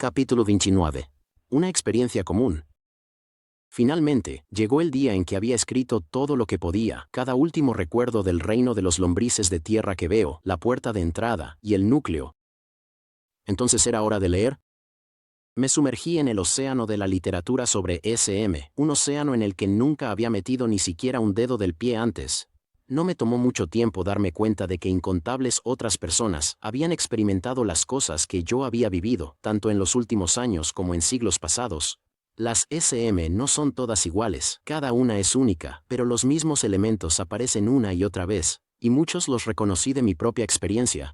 Capítulo 29. Una experiencia común. Finalmente, llegó el día en que había escrito todo lo que podía, cada último recuerdo del reino de los lombrices de tierra que veo, la puerta de entrada y el núcleo. Entonces era hora de leer. Me sumergí en el océano de la literatura sobre SM, un océano en el que nunca había metido ni siquiera un dedo del pie antes. No me tomó mucho tiempo darme cuenta de que incontables otras personas habían experimentado las cosas que yo había vivido, tanto en los últimos años como en siglos pasados. Las SM no son todas iguales, cada una es única, pero los mismos elementos aparecen una y otra vez, y muchos los reconocí de mi propia experiencia.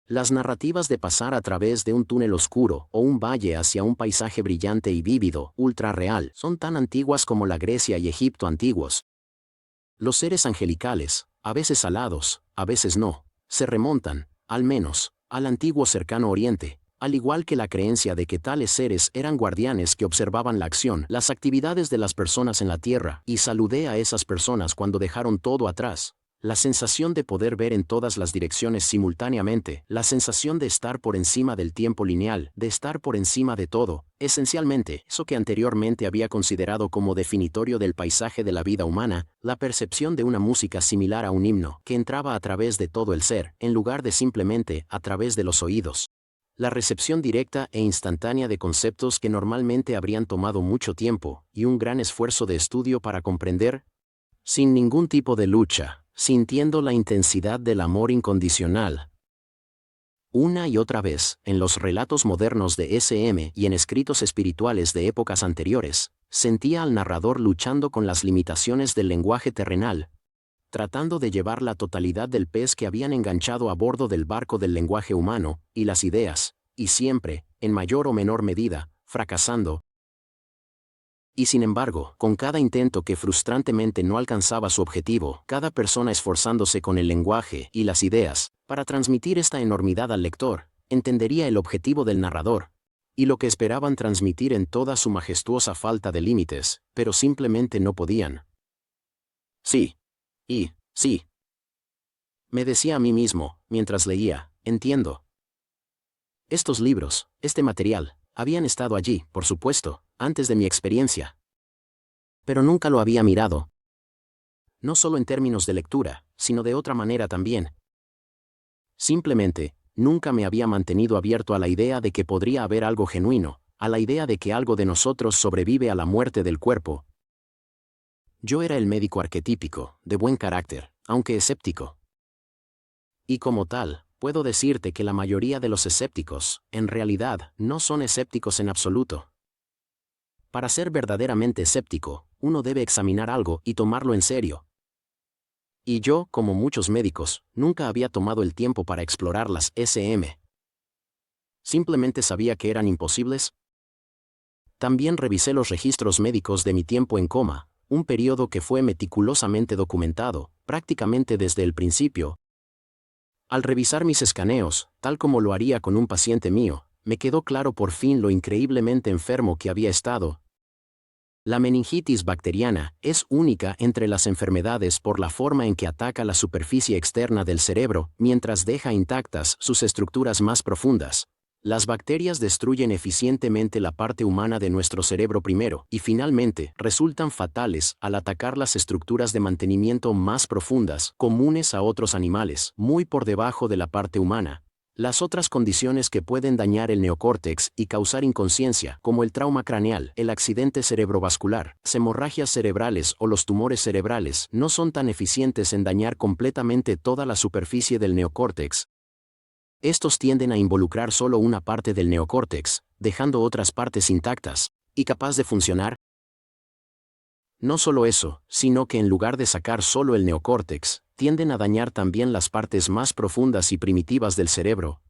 Las narrativas de pasar a través de un túnel oscuro o un valle hacia un paisaje brillante y vívido, ultra real, son tan antiguas como la Grecia y Egipto antiguos. Los seres angelicales, a veces alados, a veces no, se remontan, al menos, al antiguo cercano oriente, al igual que la creencia de que tales seres eran guardianes que observaban la acción, las actividades de las personas en la tierra, y saludé a esas personas cuando dejaron todo atrás. La sensación de poder ver en todas las direcciones simultáneamente, la sensación de estar por encima del tiempo lineal, de estar por encima de todo, esencialmente, eso que anteriormente había considerado como definitorio del paisaje de la vida humana, la percepción de una música similar a un himno, que entraba a través de todo el ser, en lugar de simplemente a través de los oídos. La recepción directa e instantánea de conceptos que normalmente habrían tomado mucho tiempo, y un gran esfuerzo de estudio para comprender, sin ningún tipo de lucha, sintiendo la intensidad del amor incondicional. Una y otra vez, en los relatos modernos de SM y en escritos espirituales de épocas anteriores, sentía al narrador luchando con las limitaciones del lenguaje terrenal, tratando de llevar la totalidad del pez que habían enganchado a bordo del barco del lenguaje humano, y las ideas, y siempre, en mayor o menor medida, fracasando. Y sin embargo, con cada intento que frustrantemente no alcanzaba su objetivo, cada persona esforzándose con el lenguaje y las ideas, para transmitir esta enormidad al lector, entendería el objetivo del narrador, y lo que esperaban transmitir en toda su majestuosa falta de límites, pero simplemente no podían. Sí. Y, sí. Me decía a mí mismo, mientras leía, entiendo. Estos libros, este material, habían estado allí, por supuesto, antes de mi experiencia. Pero nunca lo había mirado. No solo en términos de lectura, sino de otra manera también. Simplemente, nunca me había mantenido abierto a la idea de que podría haber algo genuino, a la idea de que algo de nosotros sobrevive a la muerte del cuerpo. Yo era el médico arquetípico, de buen carácter, aunque escéptico. Y como tal, puedo decirte que la mayoría de los escépticos, en realidad, no son escépticos en absoluto. Para ser verdaderamente escéptico, uno debe examinar algo y tomarlo en serio. Y yo, como muchos médicos, nunca había tomado el tiempo para explorar las SM. Simplemente sabía que eran imposibles. También revisé los registros médicos de mi tiempo en coma, un periodo que fue meticulosamente documentado, prácticamente desde el principio. Al revisar mis escaneos, tal como lo haría con un paciente mío, me quedó claro por fin lo increíblemente enfermo que había estado. La meningitis bacteriana es única entre las enfermedades por la forma en que ataca la superficie externa del cerebro, mientras deja intactas sus estructuras más profundas. Las bacterias destruyen eficientemente la parte humana de nuestro cerebro primero, y finalmente, resultan fatales al atacar las estructuras de mantenimiento más profundas, comunes a otros animales, muy por debajo de la parte humana. Las otras condiciones que pueden dañar el neocórtex y causar inconsciencia, como el trauma craneal, el accidente cerebrovascular, hemorragias cerebrales o los tumores cerebrales, no son tan eficientes en dañar completamente toda la superficie del neocórtex. Estos tienden a involucrar solo una parte del neocórtex, dejando otras partes intactas y capaz de funcionar. No solo eso, sino que en lugar de sacar solo el neocórtex, tienden a dañar también las partes más profundas y primitivas del cerebro.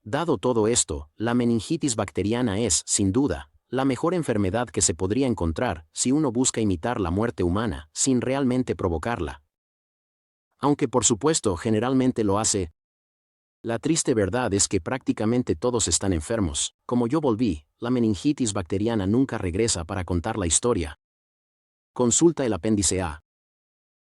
Dado todo esto, la meningitis bacteriana es, sin duda, la mejor enfermedad que se podría encontrar si uno busca imitar la muerte humana, sin realmente provocarla. Aunque por supuesto generalmente lo hace. La triste verdad es que prácticamente todos están enfermos. Como yo volví, la meningitis bacteriana nunca regresa para contar la historia. Consulta el apéndice A.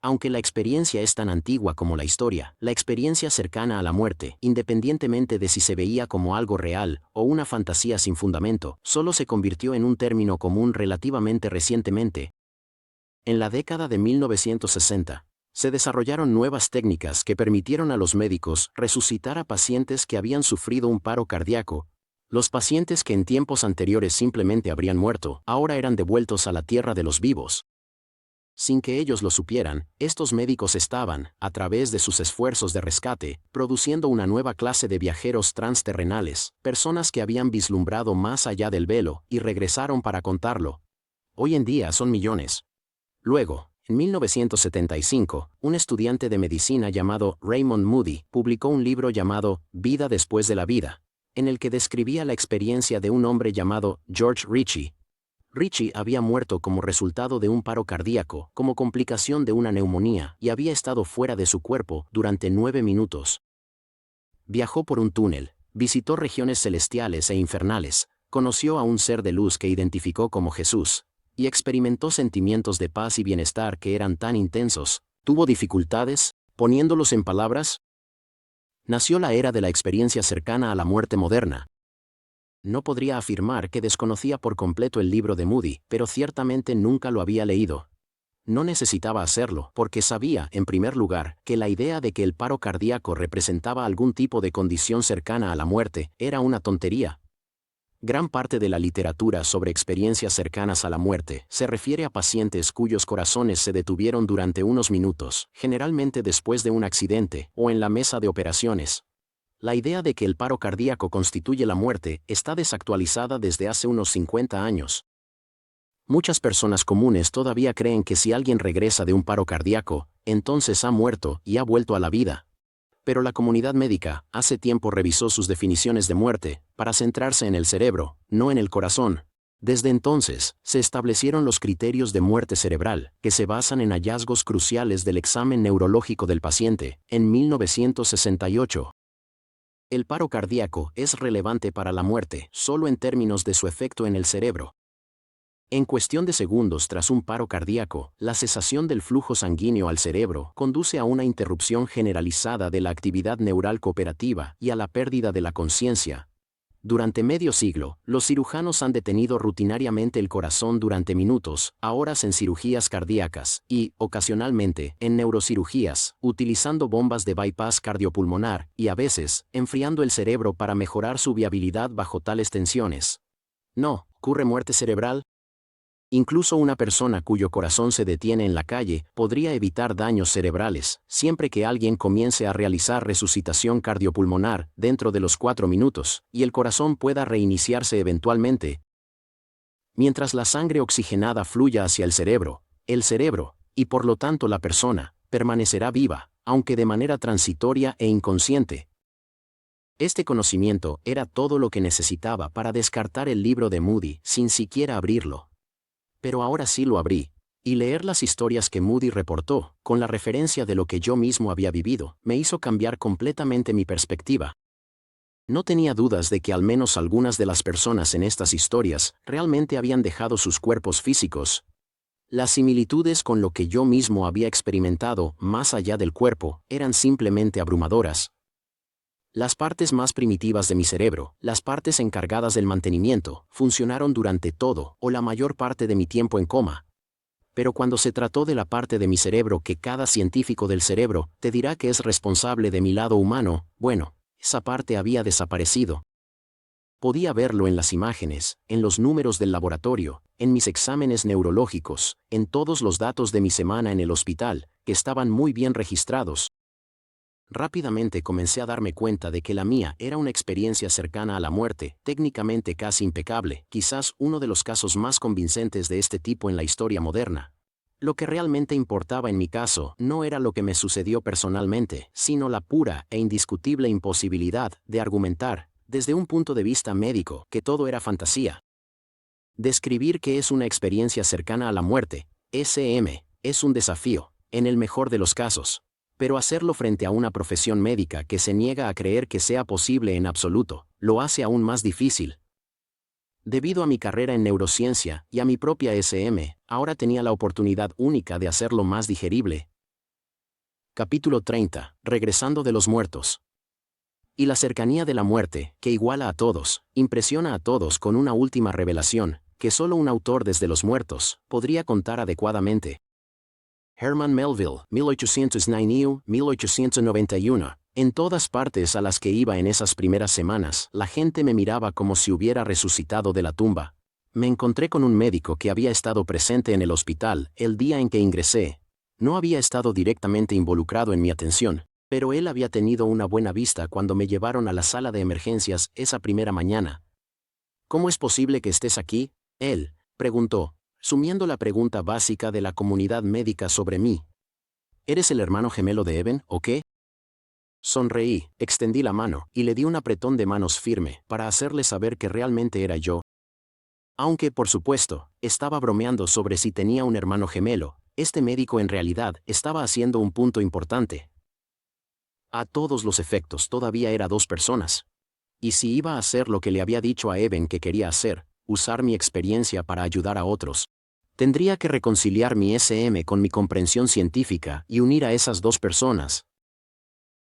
Aunque la experiencia es tan antigua como la historia, la experiencia cercana a la muerte, independientemente de si se veía como algo real o una fantasía sin fundamento, solo se convirtió en un término común relativamente recientemente. En la década de 1960, se desarrollaron nuevas técnicas que permitieron a los médicos resucitar a pacientes que habían sufrido un paro cardíaco. Los pacientes que en tiempos anteriores simplemente habrían muerto, ahora eran devueltos a la tierra de los vivos. Sin que ellos lo supieran, estos médicos estaban, a través de sus esfuerzos de rescate, produciendo una nueva clase de viajeros transterrenales, personas que habían vislumbrado más allá del velo y regresaron para contarlo. Hoy en día son millones. Luego, en 1975, un estudiante de medicina llamado Raymond Moody publicó un libro llamado Vida después de la vida, en el que describía la experiencia de un hombre llamado George Ritchie. Ritchie había muerto como resultado de un paro cardíaco, como complicación de una neumonía, y había estado fuera de su cuerpo durante 9 minutos. Viajó por un túnel, visitó regiones celestiales e infernales, conoció a un ser de luz que identificó como Jesús, y experimentó sentimientos de paz y bienestar que eran tan intensos. ¿Tuvo dificultades, poniéndolos en palabras? Nació la era de la experiencia cercana a la muerte moderna. No podría afirmar que desconocía por completo el libro de Moody, pero ciertamente nunca lo había leído. No necesitaba hacerlo, porque sabía, en primer lugar, que la idea de que el paro cardíaco representaba algún tipo de condición cercana a la muerte era una tontería. Gran parte de la literatura sobre experiencias cercanas a la muerte se refiere a pacientes cuyos corazones se detuvieron durante unos minutos, generalmente después de un accidente o en la mesa de operaciones. La idea de que el paro cardíaco constituye la muerte está desactualizada desde hace unos 50 años. Muchas personas comunes todavía creen que si alguien regresa de un paro cardíaco, entonces ha muerto y ha vuelto a la vida. Pero la comunidad médica hace tiempo revisó sus definiciones de muerte para centrarse en el cerebro, no en el corazón. Desde entonces, se establecieron los criterios de muerte cerebral, que se basan en hallazgos cruciales del examen neurológico del paciente, en 1968. El paro cardíaco es relevante para la muerte solo en términos de su efecto en el cerebro. En cuestión de segundos tras un paro cardíaco, la cesación del flujo sanguíneo al cerebro conduce a una interrupción generalizada de la actividad neural cooperativa y a la pérdida de la conciencia. Durante medio siglo, los cirujanos han detenido rutinariamente el corazón durante minutos, a horas en cirugías cardíacas y, ocasionalmente, en neurocirugías, utilizando bombas de bypass cardiopulmonar y a veces, enfriando el cerebro para mejorar su viabilidad bajo tales tensiones. ¿No ocurre muerte cerebral? Incluso una persona cuyo corazón se detiene en la calle podría evitar daños cerebrales, siempre que alguien comience a realizar resucitación cardiopulmonar dentro de los 4 minutos, y el corazón pueda reiniciarse eventualmente. Mientras la sangre oxigenada fluya hacia el cerebro, y por lo tanto la persona, permanecerá viva, aunque de manera transitoria e inconsciente. Este conocimiento era todo lo que necesitaba para descartar el libro de Moody sin siquiera abrirlo. Pero ahora sí lo abrí, y leer las historias que Moody reportó, con la referencia de lo que yo mismo había vivido, me hizo cambiar completamente mi perspectiva. No tenía dudas de que al menos algunas de las personas en estas historias realmente habían dejado sus cuerpos físicos. Las similitudes con lo que yo mismo había experimentado, más allá del cuerpo, eran simplemente abrumadoras. Las partes más primitivas de mi cerebro, las partes encargadas del mantenimiento, funcionaron durante todo o la mayor parte de mi tiempo en coma. Pero cuando se trató de la parte de mi cerebro que cada científico del cerebro te dirá que es responsable de mi lado humano, bueno, esa parte había desaparecido. Podía verlo en las imágenes, en los números del laboratorio, en mis exámenes neurológicos, en todos los datos de mi semana en el hospital, que estaban muy bien registrados. Rápidamente comencé a darme cuenta de que la mía era una experiencia cercana a la muerte, técnicamente casi impecable, quizás uno de los casos más convincentes de este tipo en la historia moderna. Lo que realmente importaba en mi caso no era lo que me sucedió personalmente, sino la pura e indiscutible imposibilidad de argumentar, desde un punto de vista médico, que todo era fantasía. Describir qué es una experiencia cercana a la muerte, SM, es un desafío, en el mejor de los casos. Pero hacerlo frente a una profesión médica que se niega a creer que sea posible en absoluto, lo hace aún más difícil. Debido a mi carrera en neurociencia y a mi propia SM, ahora tenía la oportunidad única de hacerlo más digerible. Capítulo 30. Regresando de los muertos. Y la cercanía de la muerte, que iguala a todos, impresiona a todos con una última revelación, que solo un autor desde los muertos podría contar adecuadamente. Herman Melville, 1809-1891. En todas partes a las que iba en esas primeras semanas, la gente me miraba como si hubiera resucitado de la tumba. Me encontré con un médico que había estado presente en el hospital el día en que ingresé. No había estado directamente involucrado en mi atención, pero él había tenido una buena vista cuando me llevaron a la sala de emergencias esa primera mañana. ¿Cómo es posible que estés aquí? Él preguntó, sumiendo la pregunta básica de la comunidad médica sobre mí. ¿Eres el hermano gemelo de Eben, o qué? Sonreí, extendí la mano y le di un apretón de manos firme para hacerle saber que realmente era yo. Aunque, por supuesto, estaba bromeando sobre si tenía un hermano gemelo, este médico en realidad estaba haciendo un punto importante. A todos los efectos todavía era dos personas. Y si iba a hacer lo que le había dicho a Eben que quería hacer, usar mi experiencia para ayudar a otros, tendría que reconciliar mi SM con mi comprensión científica y unir a esas dos personas.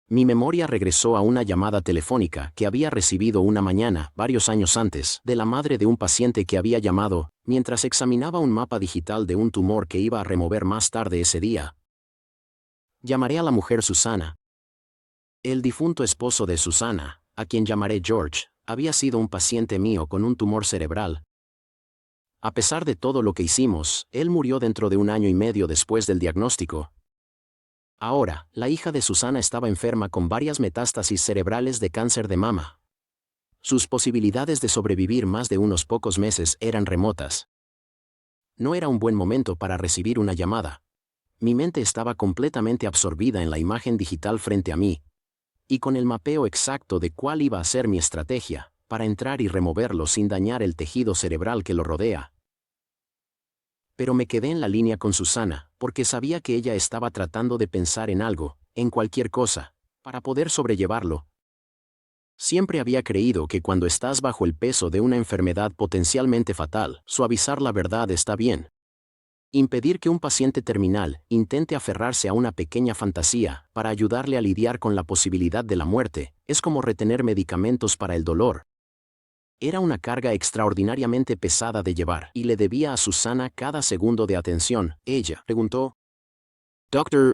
Mi memoria regresó a una llamada telefónica que había recibido una mañana, varios años antes, de la madre de un paciente que había llamado, mientras examinaba un mapa digital de un tumor que iba a remover más tarde ese día. Llamaré a la mujer Susana. El difunto esposo de Susana, a quien llamaré George, había sido un paciente mío con un tumor cerebral. A pesar de todo lo que hicimos, él murió dentro de 1 año y medio después del diagnóstico. Ahora, la hija de Susana estaba enferma con varias metástasis cerebrales de cáncer de mama. Sus posibilidades de sobrevivir más de unos pocos meses eran remotas. No era un buen momento para recibir una llamada. Mi mente estaba completamente absorbida en la imagen digital frente a mí, y con el mapeo exacto de cuál iba a ser mi estrategia, para entrar y removerlo sin dañar el tejido cerebral que lo rodea. Pero me quedé en la línea con Susana, porque sabía que ella estaba tratando de pensar en algo, en cualquier cosa, para poder sobrellevarlo. Siempre había creído que cuando estás bajo el peso de una enfermedad potencialmente fatal, suavizar la verdad está bien. Impedir que un paciente terminal intente aferrarse a una pequeña fantasía para ayudarle a lidiar con la posibilidad de la muerte, es como retener medicamentos para el dolor. Era una carga extraordinariamente pesada de llevar y le debía a Susana cada segundo de atención. Ella preguntó. Doctor,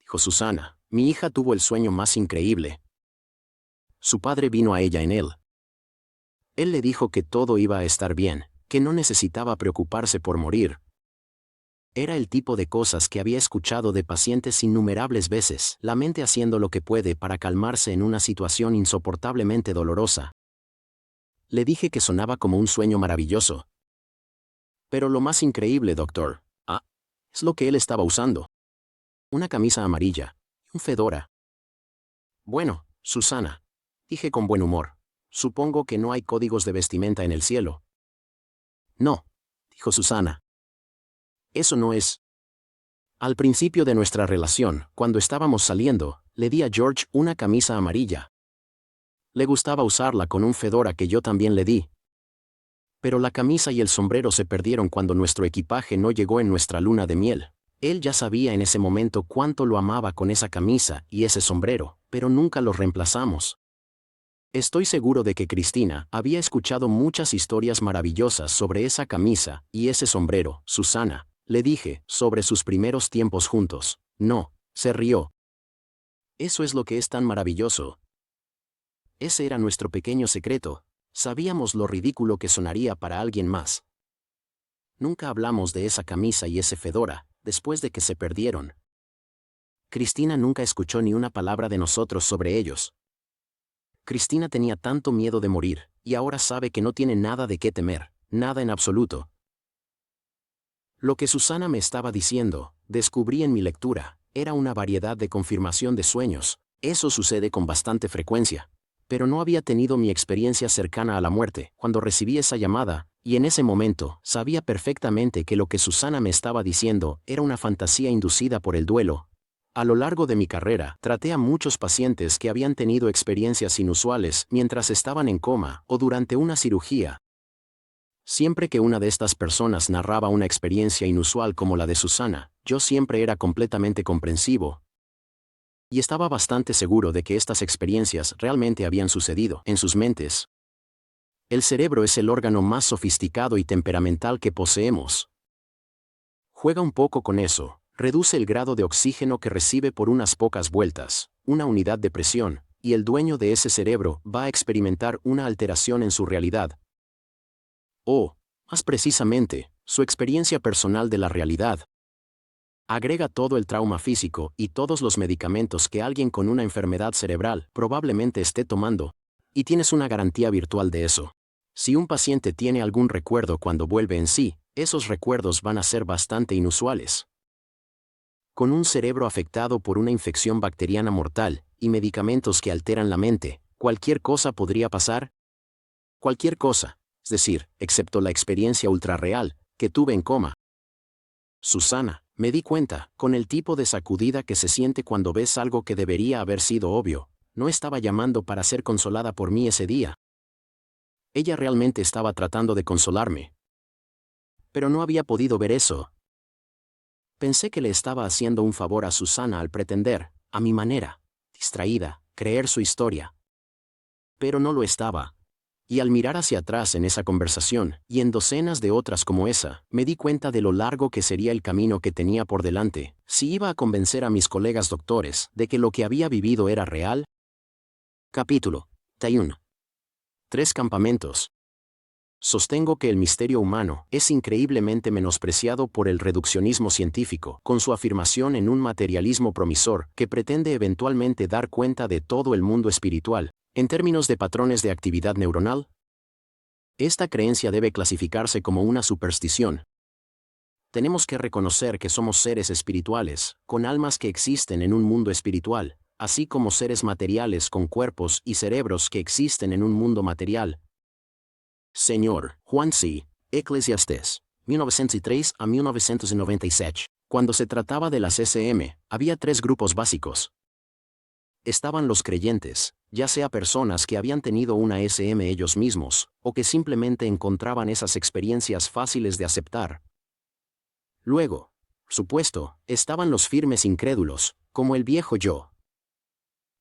dijo Susana, mi hija tuvo el sueño más increíble. Su padre vino a ella en él. Él le dijo que todo iba a estar bien, que no necesitaba preocuparse por morir. Era el tipo de cosas que había escuchado de pacientes innumerables veces, la mente haciendo lo que puede para calmarse en una situación insoportablemente dolorosa. Le dije que sonaba como un sueño maravilloso. Pero lo más increíble, doctor, es lo que él estaba usando. Una camisa amarilla, un fedora. Bueno, Susana, dije con buen humor, supongo que no hay códigos de vestimenta en el cielo. No, dijo Susana. Eso no es. Al principio de nuestra relación, cuando estábamos saliendo, le di a George una camisa amarilla. Le gustaba usarla con un fedora que yo también le di. Pero la camisa y el sombrero se perdieron cuando nuestro equipaje no llegó en nuestra luna de miel. Él ya sabía en ese momento cuánto lo amaba con esa camisa y ese sombrero, pero nunca los reemplazamos. Estoy seguro de que Cristina había escuchado muchas historias maravillosas sobre esa camisa y ese sombrero. Susana, le dije, sobre sus primeros tiempos juntos. No, se rió. Eso es lo que es tan maravilloso. Ese era nuestro pequeño secreto. Sabíamos lo ridículo que sonaría para alguien más. Nunca hablamos de esa camisa y ese fedora, después de que se perdieron. Cristina nunca escuchó ni una palabra de nosotros sobre ellos. Cristina tenía tanto miedo de morir, y ahora sabe que no tiene nada de qué temer, nada en absoluto. Lo que Susana me estaba diciendo, descubrí en mi lectura, era una variedad de confirmación de sueños. Eso sucede con bastante frecuencia. Pero no había tenido mi experiencia cercana a la muerte cuando recibí esa llamada, y en ese momento sabía perfectamente que lo que Susana me estaba diciendo era una fantasía inducida por el duelo. A lo largo de mi carrera, traté a muchos pacientes que habían tenido experiencias inusuales mientras estaban en coma o durante una cirugía. Siempre que una de estas personas narraba una experiencia inusual como la de Susana, yo siempre era completamente comprensivo. Y estaba bastante seguro de que estas experiencias realmente habían sucedido en sus mentes. El cerebro es el órgano más sofisticado y temperamental que poseemos. Juega un poco con eso, reduce el grado de oxígeno que recibe por unas pocas vueltas, una unidad de presión, y el dueño de ese cerebro va a experimentar una alteración en su realidad. O, más precisamente, su experiencia personal de la realidad. Agrega todo el trauma físico y todos los medicamentos que alguien con una enfermedad cerebral probablemente esté tomando, y tienes una garantía virtual de eso. Si un paciente tiene algún recuerdo cuando vuelve en sí, esos recuerdos van a ser bastante inusuales. Con un cerebro afectado por una infección bacteriana mortal y medicamentos que alteran la mente, ¿cualquier cosa podría pasar? Cualquier cosa, es decir, excepto la experiencia ultrarreal que tuve en coma. Susana, me di cuenta, con el tipo de sacudida que se siente cuando ves algo que debería haber sido obvio, no estaba llamando para ser consolada por mí ese día. Ella realmente estaba tratando de consolarme. Pero no había podido ver eso. Pensé que le estaba haciendo un favor a Susana al pretender, a mi manera, distraída, creer su historia. Pero no lo estaba. Y al mirar hacia atrás en esa conversación, y en docenas de otras como esa, me di cuenta de lo largo que sería el camino que tenía por delante, si iba a convencer a mis colegas doctores de que lo que había vivido era real. Capítulo 31. 3 campamentos. Sostengo que el misterio humano es increíblemente menospreciado por el reduccionismo científico, con su afirmación en un materialismo promisor que pretende eventualmente dar cuenta de todo el mundo espiritual, en términos de patrones de actividad neuronal. Esta creencia debe clasificarse como una superstición. Tenemos que reconocer que somos seres espirituales, con almas que existen en un mundo espiritual, así como seres materiales con cuerpos y cerebros que existen en un mundo material. Señor Juan C. Eclesiastés, 1903 a 1997. Cuando se trataba de las SM, había 3 grupos básicos. Estaban los creyentes, ya sea personas que habían tenido una SM ellos mismos, o que simplemente encontraban esas experiencias fáciles de aceptar. Luego, por supuesto, estaban los firmes incrédulos, como el viejo yo.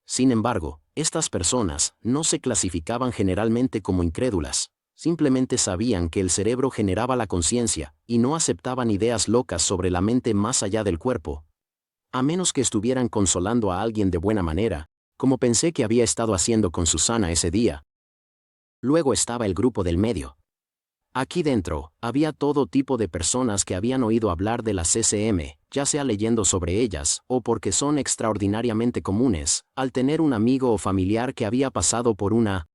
Sin embargo, estas personas no se clasificaban generalmente como incrédulas, simplemente sabían que el cerebro generaba la conciencia, y no aceptaban ideas locas sobre la mente más allá del cuerpo. A menos que estuvieran consolando a alguien de buena manera, como pensé que había estado haciendo con Susana ese día. Luego estaba el grupo del medio. Aquí dentro, había todo tipo de personas que habían oído hablar de las SM, ya sea leyendo sobre ellas, o porque son extraordinariamente comunes, al tener un amigo o familiar que había pasado por una.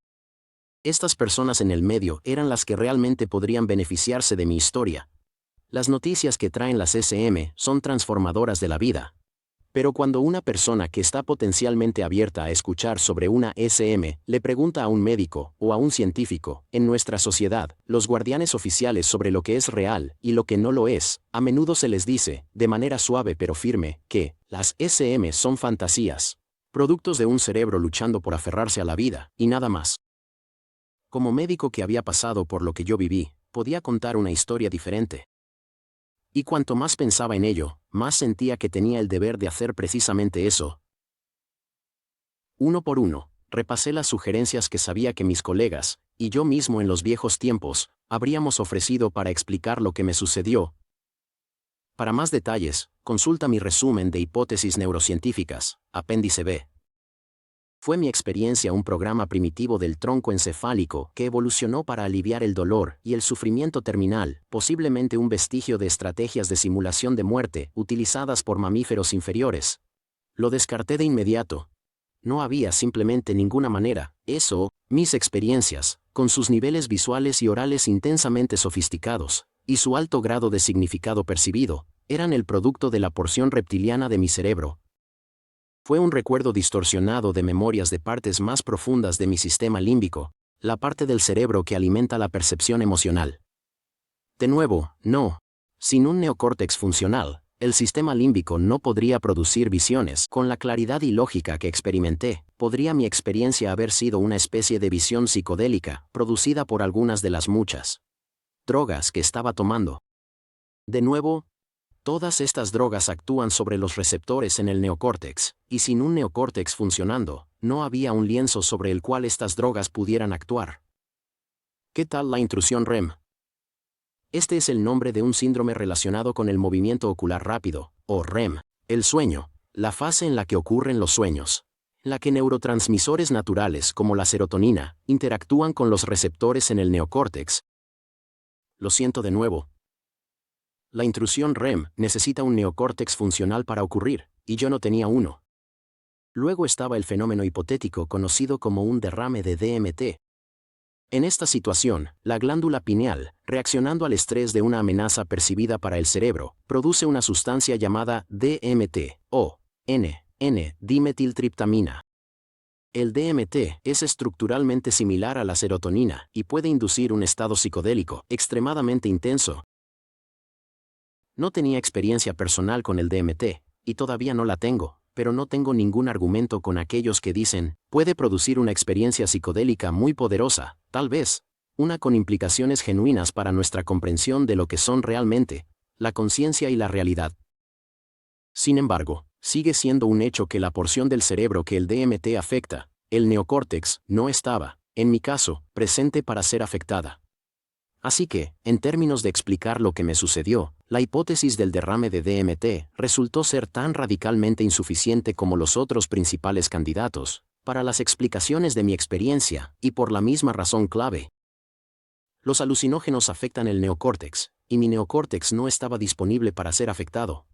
Estas personas en el medio eran las que realmente podrían beneficiarse de mi historia. Las noticias que traen las SM son transformadoras de la vida. Pero cuando una persona que está potencialmente abierta a escuchar sobre una SM le pregunta a un médico o a un científico, en nuestra sociedad, los guardianes oficiales sobre lo que es real y lo que no lo es, a menudo se les dice, de manera suave pero firme, que las SM son fantasías, productos de un cerebro luchando por aferrarse a la vida, y nada más. Como médico que había pasado por lo que yo viví, podía contar una historia diferente. Y cuanto más pensaba en ello, más sentía que tenía el deber de hacer precisamente eso. Uno por uno, repasé las sugerencias que sabía que mis colegas, y yo mismo en los viejos tiempos, habríamos ofrecido para explicar lo que me sucedió. Para más detalles, consulta mi resumen de hipótesis neurocientíficas, apéndice B. Fue mi experiencia un programa primitivo del tronco encefálico que evolucionó para aliviar el dolor y el sufrimiento terminal, posiblemente un vestigio de estrategias de simulación de muerte utilizadas por mamíferos inferiores. Lo descarté de inmediato. No había simplemente ninguna manera. Eso, mis experiencias, con sus niveles visuales y orales intensamente sofisticados, y su alto grado de significado percibido, eran el producto de la porción reptiliana de mi cerebro. Fue un recuerdo distorsionado de memorias de partes más profundas de mi sistema límbico, la parte del cerebro que alimenta la percepción emocional. De nuevo, no. Sin un neocórtex funcional, el sistema límbico no podría producir visiones. Con la claridad y lógica que experimenté, podría mi experiencia haber sido una especie de visión psicodélica, producida por algunas de las muchas drogas que estaba tomando. De nuevo, Todas estas drogas actúan sobre los receptores en el neocórtex, y sin un neocórtex funcionando, no había un lienzo sobre el cual estas drogas pudieran actuar. ¿Qué tal la intrusión REM? Este es el nombre de un síndrome relacionado con el movimiento ocular rápido, o REM, el sueño, la fase en la que ocurren los sueños, en la que neurotransmisores naturales como la serotonina interactúan con los receptores en el neocórtex. Lo siento de nuevo. La intrusión REM necesita un neocórtex funcional para ocurrir, y yo no tenía uno. Luego estaba el fenómeno hipotético conocido como un derrame de DMT. En esta situación, la glándula pineal, reaccionando al estrés de una amenaza percibida para el cerebro, produce una sustancia llamada DMT, o N-dimetiltriptamina. El DMT es estructuralmente similar a la serotonina y puede inducir un estado psicodélico extremadamente intenso. No tenía experiencia personal con el DMT, y todavía no la tengo, pero no tengo ningún argumento con aquellos que dicen, puede producir una experiencia psicodélica muy poderosa, tal vez, una con implicaciones genuinas para nuestra comprensión de lo que son realmente, la conciencia y la realidad. Sin embargo, sigue siendo un hecho que la porción del cerebro que el DMT afecta, el neocórtex, no estaba, en mi caso, presente para ser afectada. Así que, en términos de explicar lo que me sucedió, la hipótesis del derrame de DMT resultó ser tan radicalmente insuficiente como los otros principales candidatos, para las explicaciones de mi experiencia, y por la misma razón clave. Los alucinógenos afectan el neocórtex, y mi neocórtex no estaba disponible para ser afectado.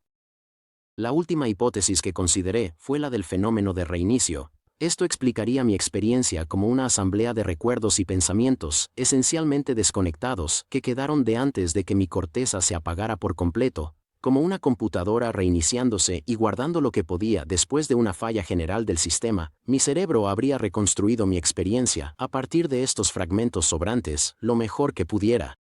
La última hipótesis que consideré fue la del fenómeno de reinicio. Esto explicaría mi experiencia como una asamblea de recuerdos y pensamientos, esencialmente desconectados, que quedaron de antes de que mi corteza se apagara por completo, como una computadora reiniciándose y guardando lo que podía después de una falla general del sistema. Mi cerebro habría reconstruido mi experiencia a partir de estos fragmentos sobrantes, lo mejor que pudiera.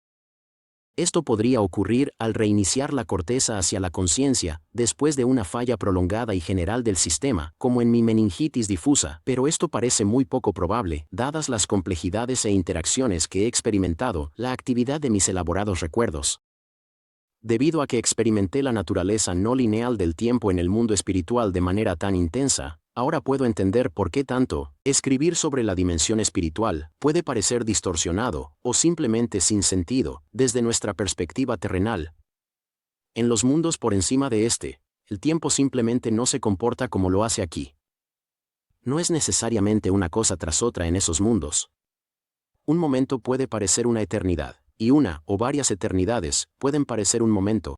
Esto podría ocurrir al reiniciar la corteza hacia la conciencia, después de una falla prolongada y general del sistema, como en mi meningitis difusa, pero esto parece muy poco probable, dadas las complejidades e interacciones que he experimentado, la actividad de mis elaborados recuerdos. Debido a que experimenté la naturaleza no lineal del tiempo en el mundo espiritual de manera tan intensa, ahora puedo entender por qué tanto escribir sobre la dimensión espiritual puede parecer distorsionado o simplemente sin sentido desde nuestra perspectiva terrenal. En los mundos por encima de este, el tiempo simplemente no se comporta como lo hace aquí. No es necesariamente una cosa tras otra en esos mundos. Un momento puede parecer una eternidad, y una o varias eternidades pueden parecer un momento.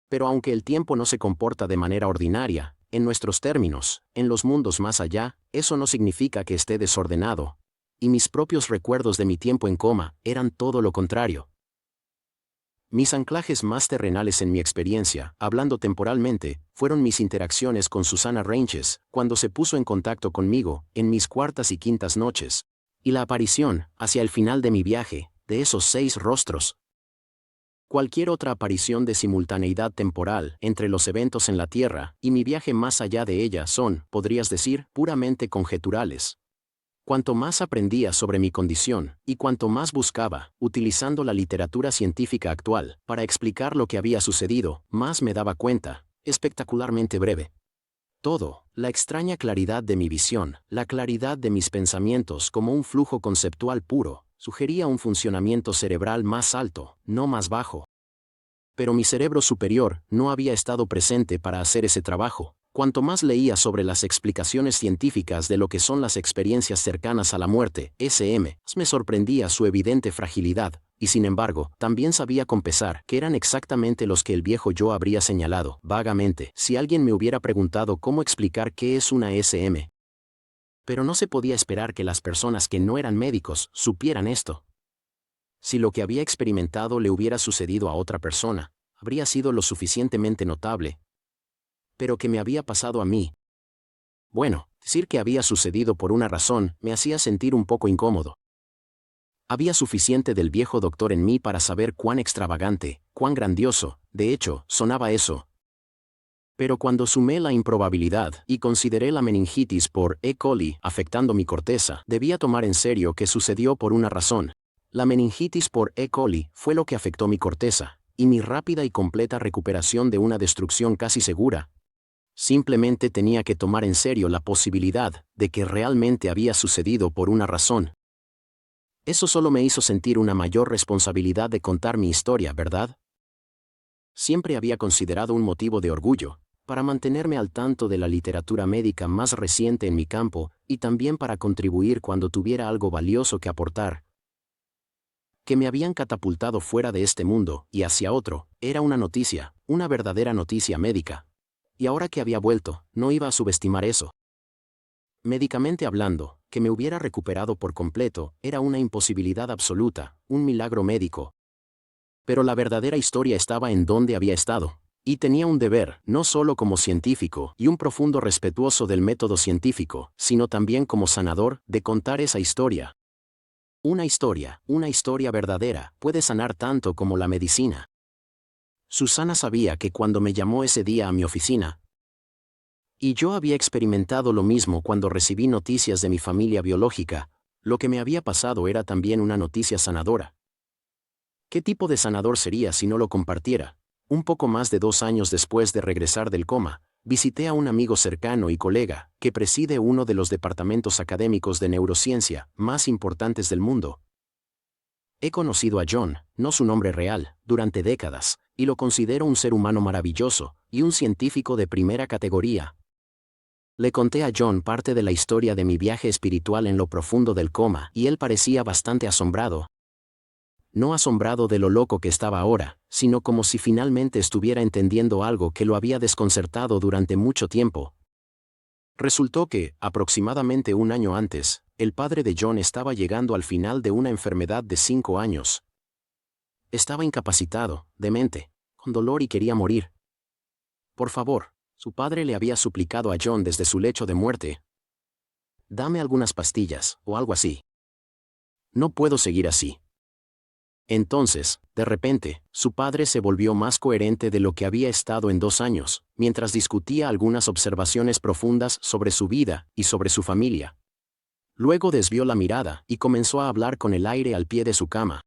Pero aunque el tiempo no se comporta de manera ordinaria, en nuestros términos, en los mundos más allá, eso no significa que esté desordenado. Y mis propios recuerdos de mi tiempo en coma eran todo lo contrario. Mis anclajes más terrenales en mi experiencia, hablando temporalmente, fueron mis interacciones con Susana Ranges, cuando se puso en contacto conmigo, en mis cuartas y quintas noches. Y la aparición, hacia el final de mi viaje, de esos 6 rostros. Cualquier otra aparición de simultaneidad temporal entre los eventos en la Tierra y mi viaje más allá de ella son, podrías decir, puramente conjeturales. Cuanto más aprendía sobre mi condición, y cuanto más buscaba, utilizando la literatura científica actual, para explicar lo que había sucedido, más me daba cuenta, espectacularmente breve. Todo, la extraña claridad de mi visión, la claridad de mis pensamientos como un flujo conceptual puro, sugería un funcionamiento cerebral más alto, no más bajo. Pero mi cerebro superior no había estado presente para hacer ese trabajo. Cuanto más leía sobre las explicaciones científicas de lo que son las experiencias cercanas a la muerte, me sorprendía su evidente fragilidad, y sin embargo, también sabía con pesar que eran exactamente los que el viejo yo habría señalado, vagamente, si alguien me hubiera preguntado cómo explicar qué es una SM. Pero no se podía esperar que las personas que no eran médicos supieran esto. Si lo que había experimentado le hubiera sucedido a otra persona, habría sido lo suficientemente notable. Pero que me había pasado a mí. Bueno, decir que había sucedido por una razón me hacía sentir un poco incómodo. Había suficiente del viejo doctor en mí para saber cuán extravagante, cuán grandioso, de hecho, sonaba eso. Pero cuando sumé la improbabilidad y consideré la meningitis por E. coli afectando mi corteza, debía tomar en serio que sucedió por una razón. La meningitis por E. coli fue lo que afectó mi corteza, y mi rápida y completa recuperación de una destrucción casi segura. Simplemente tenía que tomar en serio la posibilidad de que realmente había sucedido por una razón. Eso solo me hizo sentir una mayor responsabilidad de contar mi historia, ¿verdad? Siempre había considerado un motivo de orgullo, para mantenerme al tanto de la literatura médica más reciente en mi campo y también para contribuir cuando tuviera algo valioso que aportar. Que me habían catapultado fuera de este mundo y hacia otro, era una noticia, una verdadera noticia médica. Y ahora que había vuelto, no iba a subestimar eso. Médicamente hablando, que me hubiera recuperado por completo, era una imposibilidad absoluta, un milagro médico. Pero la verdadera historia estaba en dónde había estado. Y tenía un deber, no solo como científico y un profundo respetuoso del método científico, sino también como sanador, de contar esa historia. Una historia verdadera, puede sanar tanto como la medicina. Susana sabía que cuando me llamó ese día a mi oficina, y yo había experimentado lo mismo cuando recibí noticias de mi familia biológica, lo que me había pasado era también una noticia sanadora. ¿Qué tipo de sanador sería si no lo compartiera? Un poco más de 2 años después de regresar del coma, visité a un amigo cercano y colega, que preside uno de los departamentos académicos de neurociencia más importantes del mundo. He conocido a John, no su nombre real, durante décadas, y lo considero un ser humano maravilloso, y un científico de primera categoría. Le conté a John parte de la historia de mi viaje espiritual en lo profundo del coma, y él parecía bastante asombrado. No asombrado de lo loco que estaba ahora, sino como si finalmente estuviera entendiendo algo que lo había desconcertado durante mucho tiempo. Resultó que, aproximadamente 1 año antes, el padre de John estaba llegando al final de una enfermedad de 5 años. Estaba incapacitado, demente, con dolor y quería morir. Por favor, su padre le había suplicado a John desde su lecho de muerte. Dame algunas pastillas, o algo así. No puedo seguir así. Entonces, de repente, su padre se volvió más coherente de lo que había estado en 2 años, mientras discutía algunas observaciones profundas sobre su vida y sobre su familia. Luego desvió la mirada y comenzó a hablar con el aire al pie de su cama.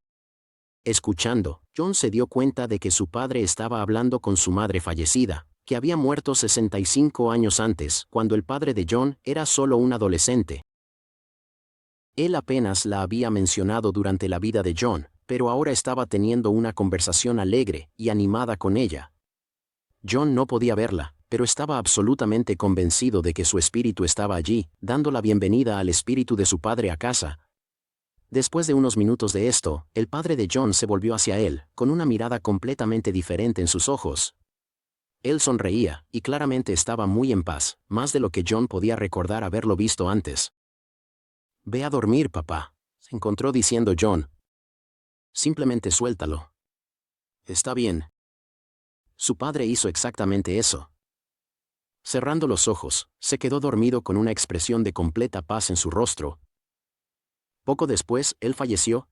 Escuchando, John se dio cuenta de que su padre estaba hablando con su madre fallecida, que había muerto 65 años antes, cuando el padre de John era solo un adolescente. Él apenas la había mencionado durante la vida de John, pero ahora estaba teniendo una conversación alegre y animada con ella. John no podía verla, pero estaba absolutamente convencido de que su espíritu estaba allí, dando la bienvenida al espíritu de su padre a casa. Después de unos minutos de esto, el padre de John se volvió hacia él, con una mirada completamente diferente en sus ojos. Él sonreía, y claramente estaba muy en paz, más de lo que John podía recordar haberlo visto antes. «Ve a dormir, papá», se encontró diciendo John. «Simplemente suéltalo. Está bien». Su padre hizo exactamente eso. Cerrando los ojos, se quedó dormido con una expresión de completa paz en su rostro. Poco después, él falleció.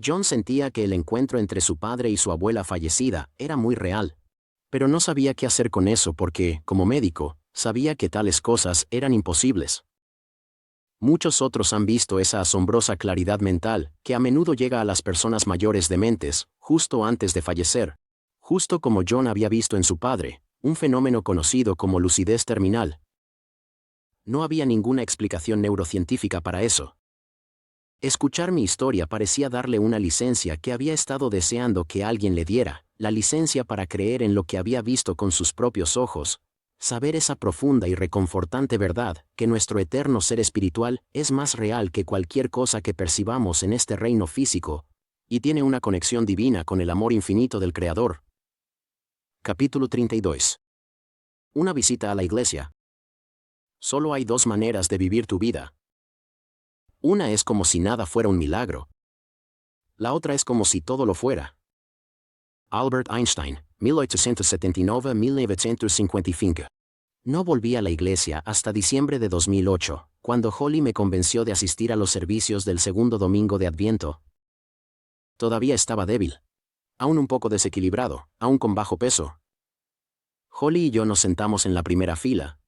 John sentía que el encuentro entre su padre y su abuela fallecida era muy real. Pero no sabía qué hacer con eso porque, como médico, sabía que tales cosas eran imposibles. Muchos otros han visto esa asombrosa claridad mental, que a menudo llega a las personas mayores dementes, justo antes de fallecer. Justo como John había visto en su padre, un fenómeno conocido como lucidez terminal. No había ninguna explicación neurocientífica para eso. Escuchar mi historia parecía darle una licencia que había estado deseando que alguien le diera, la licencia para creer en lo que había visto con sus propios ojos, saber esa profunda y reconfortante verdad, que nuestro eterno ser espiritual es más real que cualquier cosa que percibamos en este reino físico, y tiene una conexión divina con el amor infinito del Creador. Capítulo 32. Una visita a la iglesia. Solo hay 2 maneras de vivir tu vida. Una es como si nada fuera un milagro. La otra es como si todo lo fuera. Albert Einstein, 1879-1955. No volví a la iglesia hasta diciembre de 2008, cuando Holly me convenció de asistir a los servicios del segundo domingo de Adviento. Todavía estaba débil. Aún un poco desequilibrado, aún con bajo peso. Holly y yo nos sentamos en la primera fila.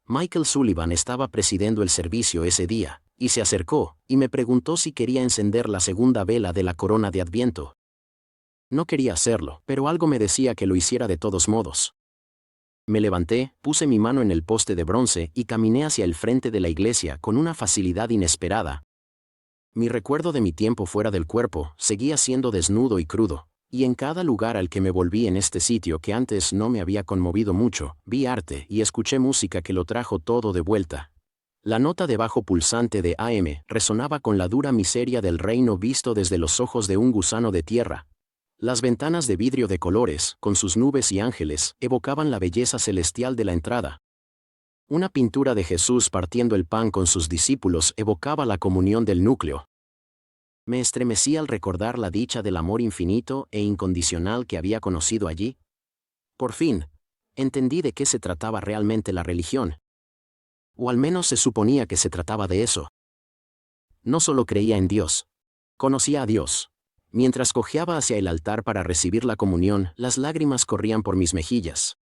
Michael Sullivan estaba presidiendo el servicio ese día, y se acercó, y me preguntó si quería encender la segunda vela de la corona de Adviento. No quería hacerlo, pero algo me decía que lo hiciera de todos modos. Me levanté, puse mi mano en el poste de bronce y caminé hacia el frente de la iglesia con una facilidad inesperada. Mi recuerdo de mi tiempo fuera del cuerpo seguía siendo desnudo y crudo, y en cada lugar al que me volví en este sitio que antes no me había conmovido mucho, vi arte y escuché música que lo trajo todo de vuelta. La nota de bajo pulsante de AM resonaba con la dura miseria del reino visto desde los ojos de un gusano de tierra. Las ventanas de vidrio de colores, con sus nubes y ángeles, evocaban la belleza celestial de la entrada. Una pintura de Jesús partiendo el pan con sus discípulos evocaba la comunión del núcleo. Me estremecí al recordar la dicha del amor infinito e incondicional que había conocido allí. Por fin, entendí de qué se trataba realmente la religión. O al menos se suponía que se trataba de eso. No solo creía en Dios. Conocía a Dios. Mientras cojeaba hacia el altar para recibir la comunión, las lágrimas corrían por mis mejillas.